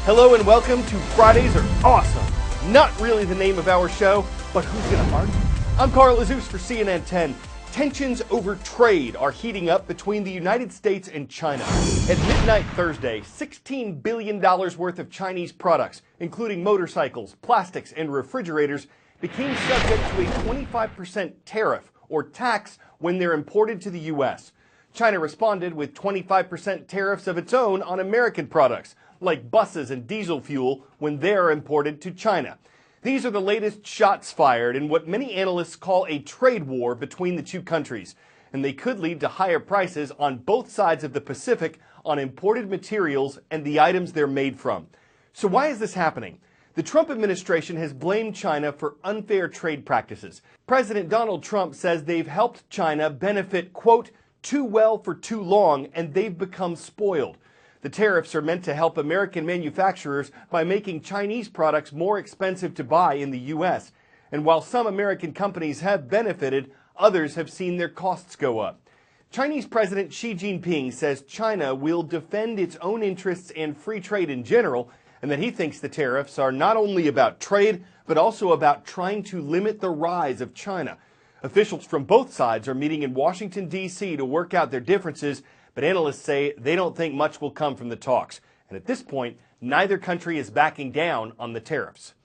Hello and welcome to Fridays Are Awesome. Not really the name of our show, but who's gonna argue? I'm Carl Azus for CNN10. Tensions over trade are heating up between the United States and China. At midnight Thursday, $16 billion worth of Chinese products, including motorcycles, plastics, and refrigerators, became subject to a 25% tariff or tax when they're imported to the U.S. China responded with 25% tariffs of its own on American products, like buses and diesel fuel, when they're imported to China. These are the latest shots fired in what many analysts call a trade war between the two countries, and they could lead to higher prices on both sides of the Pacific on imported materials and the items they're made from. So why is this happening? The Trump administration has blamed China for unfair trade practices. President Donald Trump says they've helped China benefit, quote, too well for too long, and they've become spoiled. The tariffs are meant to help American manufacturers by making Chinese products more expensive to buy in the U.S. And while some American companies have benefited, others have seen their costs go up. Chinese President Xi Jinping says China will defend its own interests and free trade in general, and that he thinks the tariffs are not only about trade, but also about trying to limit the rise of China. Officials from both sides are meeting in Washington, D.C. to work out their differences, but analysts say they don't think much will come from the talks. And at this point, neither country is backing down on the tariffs.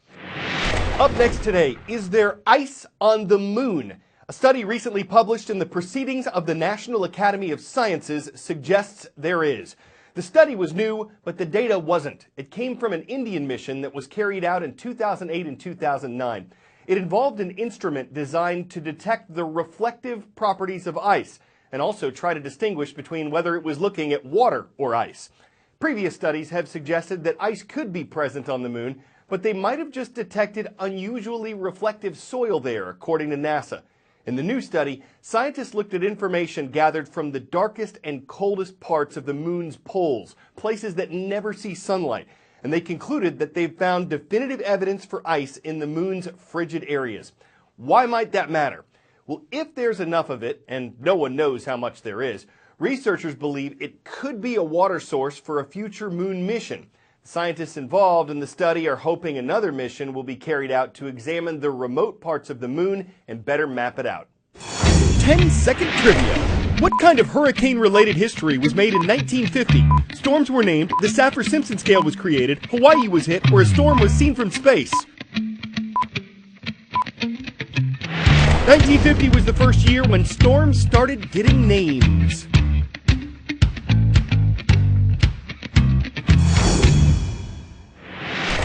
Up next today, is there ice on the moon? A study recently published in the Proceedings of the National Academy of Sciences suggests there is. The study was new, but the data wasn't. It came from an Indian mission that was carried out in 2008 and 2009. It involved an instrument designed to detect the reflective properties of ice, and also try to distinguish between whether it was looking at water or ice. Previous studies have suggested that ice could be present on the moon, but they might have just detected unusually reflective soil there, according to NASA. In the new study, scientists looked at information gathered from the darkest and coldest parts of the moon's poles, places that never see sunlight, and they concluded that they've found definitive evidence for ice in the moon's frigid areas. Why might that matter? Well, if there's enough of it, and no one knows how much there is, researchers believe it could be a water source for a future moon mission. Scientists involved in the study are hoping another mission will be carried out to examine the remote parts of the moon and better map it out. 10-second trivia. What kind of hurricane-related history was made in 1950? Storms were named, the Saffir-Simpson scale was created, Hawaii was hit, or a storm was seen from space. 1950 was the first year when storms started getting names.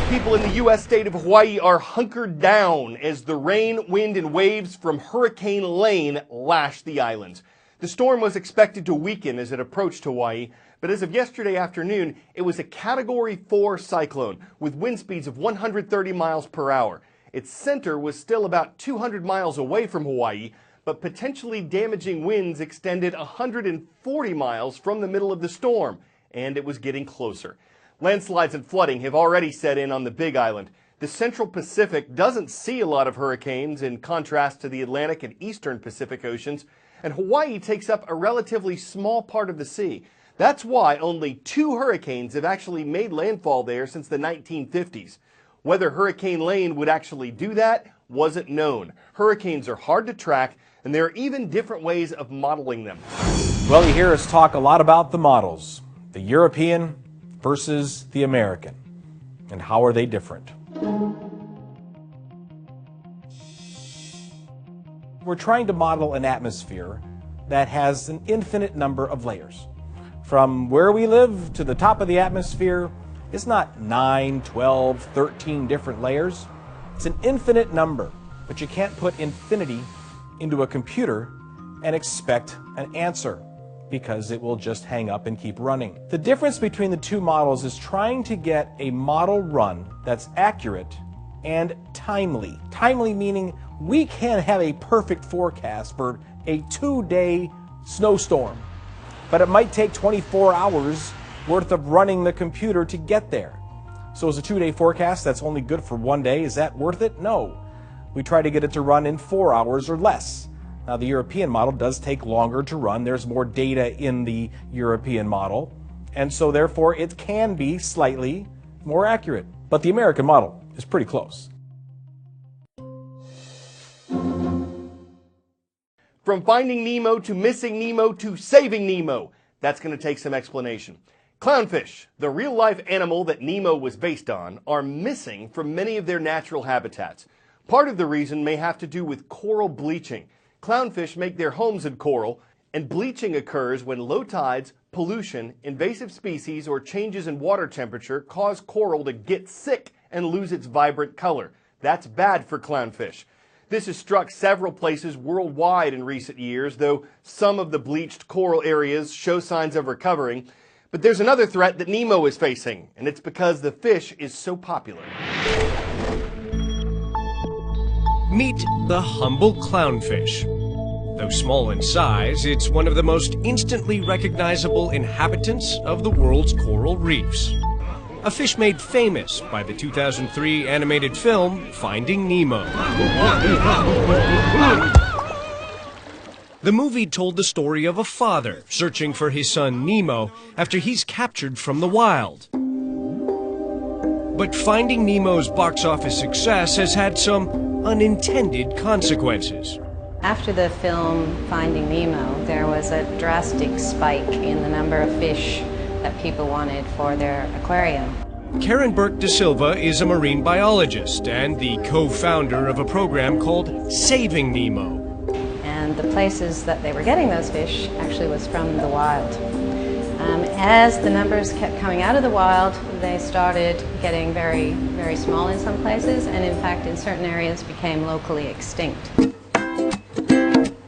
People in the U.S. state of Hawaii are hunkered down as the rain, wind, and waves from Hurricane Lane lash the islands. The storm was expected to weaken as it approached Hawaii, but as of yesterday afternoon, it was a Category 4 cyclone with wind speeds of 130 miles per hour. Its center was still about 200 miles away from Hawaii, but potentially damaging winds extended 140 miles from the middle of the storm, and it was getting closer. Landslides and flooding have already set in on the Big Island. The Central Pacific doesn't see a lot of hurricanes in contrast to the Atlantic and Eastern Pacific Oceans, and Hawaii takes up a relatively small part of the sea. That's why only 2 hurricanes have actually made landfall there since the 1950s. Whether Hurricane Lane would actually do that wasn't known. Hurricanes are hard to track, and there are even different ways of modeling them. Well, you hear us talk a lot about the models, the European versus the American, and how are they different? We're trying to model an atmosphere that has an infinite number of layers. From where we live to the top of the atmosphere, it's not 9, 12, 13 different layers. It's an infinite number, but you can't put infinity into a computer and expect an answer because it will just hang up and keep running. The difference between the two models is trying to get a model run that's accurate and timely. Timely meaning we can't have a perfect forecast for a 2-day snowstorm, but it might take 24 hours worth of running the computer to get there. So as a 2-day forecast that's only good for 1 day, is that worth it? No. We try to get it to run in 4 hours or less. Now the European model does take longer to run. There's more data in the European model, and so therefore it can be slightly more accurate, but the American model is pretty close. From Finding Nemo to Missing Nemo to Saving Nemo, that's going to take some explanation. Clownfish, the real-life animal that Nemo was based on, are missing from many of their natural habitats. Part of the reason may have to do with coral bleaching. Clownfish make their homes in coral, and bleaching occurs when low tides, pollution, invasive species, or changes in water temperature cause coral to get sick and lose its vibrant color. That's bad for clownfish. This has struck several places worldwide in recent years, though some of the bleached coral areas show signs of recovering. But there's another threat that Nemo is facing, and it's because the fish is so popular. Meet the humble clownfish. Though small in size, it's one of the most instantly recognizable inhabitants of the world's coral reefs. A fish made famous by the 2003 animated film Finding Nemo. The movie told the story of a father searching for his son Nemo after he's captured from the wild. But Finding Nemo's box office success has had some unintended consequences. After the film Finding Nemo, there was a drastic spike in the number of fish that people wanted for their aquarium. Karen Burke da Silva is a marine biologist and the co-founder of a program called Saving Nemo. And the places that they were getting those fish actually was from the wild. As the numbers kept coming out of the wild, they started getting very, very small in some places, and in fact in certain areas became locally extinct.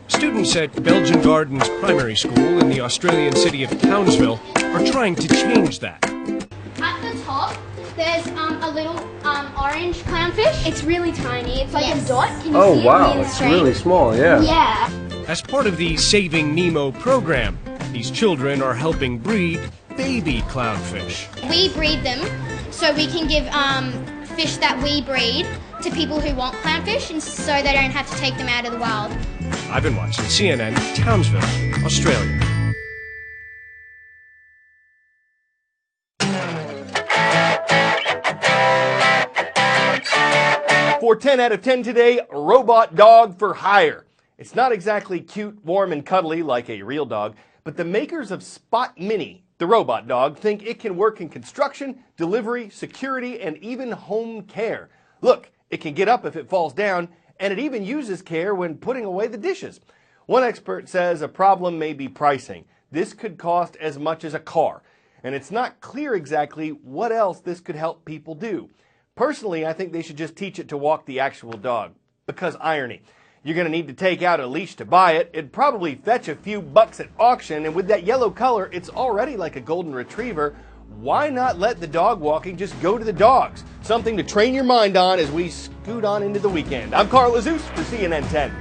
Students at Belgian Gardens Primary School in the Australian city of Townsville are trying to change that. At the top, there's a little orange clownfish. It's really tiny. It's like a dot. Can you see it? Wow, it's really small, yeah. Yeah. As part of the Saving Nemo program, these children are helping breed baby clownfish. We breed them so we can give fish that we breed to people who want clownfish, and so they don't have to take them out of the wild. I've been watching CNN, Townsville, Australia. For 10 out of 10 today, robot dog for hire. It's not exactly cute, warm, and cuddly like a real dog, but the makers of Spot Mini, the robot dog, think it can work in construction, delivery, security, and even home care. Look, it can get up if it falls down, and it even uses care when putting away the dishes. One expert says a problem may be pricing. This could cost as much as a car, and it's not clear exactly what else this could help people do. Personally, I think they should just teach it to walk the actual dog, because irony. You're going to need to take out a leash to buy it. It'd probably fetch a few bucks at auction, and with that yellow color, it's already like a golden retriever. Why not let the dog walking just go to the dogs? Something to train your mind on as we scoot on into the weekend. I'm Carl Azus for CNN10.